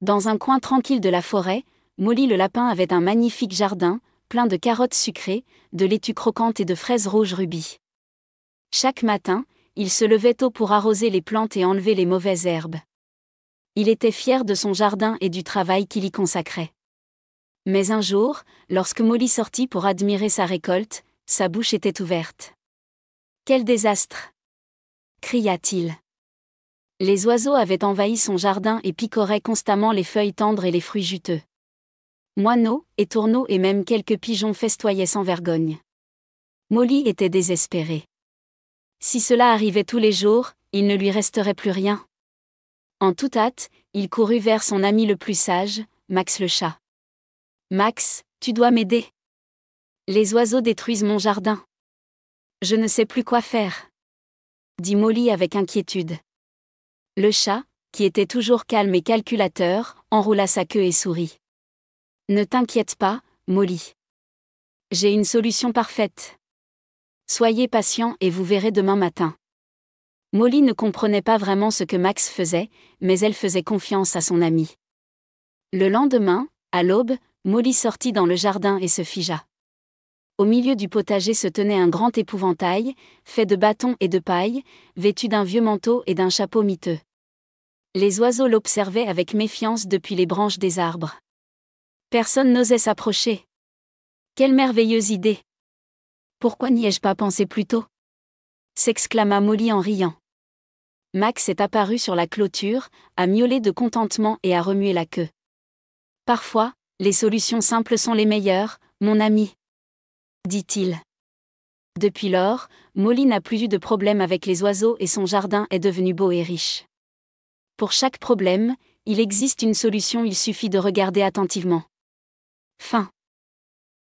Dans un coin tranquille de la forêt, Molly le lapin avait un magnifique jardin, plein de carottes sucrées, de laitues croquantes et de fraises rouges rubis. Chaque matin, il se levait tôt pour arroser les plantes et enlever les mauvaises herbes. Il était fier de son jardin et du travail qu'il y consacrait. Mais un jour, lorsque Molly sortit pour admirer sa récolte, sa bouche était ouverte. « Quel désastre !» cria-t-il. Les oiseaux avaient envahi son jardin et picoraient constamment les feuilles tendres et les fruits juteux. Moineaux, étourneaux et même quelques pigeons festoyaient sans vergogne. Molly était désespérée. Si cela arrivait tous les jours, il ne lui resterait plus rien. En toute hâte, il courut vers son ami le plus sage, Max le chat. « Max, tu dois m'aider. Les oiseaux détruisent mon jardin. Je ne sais plus quoi faire, » dit Molly avec inquiétude. Le chat, qui était toujours calme et calculateur, enroula sa queue et sourit. « Ne t'inquiète pas, Molly. J'ai une solution parfaite. Soyez patient et vous verrez demain matin. » Molly ne comprenait pas vraiment ce que Max faisait, mais elle faisait confiance à son ami. Le lendemain, à l'aube, Molly sortit dans le jardin et se figea. Au milieu du potager se tenait un grand épouvantail, fait de bâtons et de paille, vêtu d'un vieux manteau et d'un chapeau miteux. Les oiseaux l'observaient avec méfiance depuis les branches des arbres. Personne n'osait s'approcher. Quelle merveilleuse idée! Pourquoi n'y ai-je pas pensé plus tôt? S'exclama Molly en riant. Max est apparu sur la clôture, à miauler de contentement et à remuer la queue. Parfois, les solutions simples sont les meilleures, mon ami, dit-il. Depuis lors, Molly n'a plus eu de problème avec les oiseaux et son jardin est devenu beau et riche. Pour chaque problème, il existe une solution, il suffit de regarder attentivement. Fin.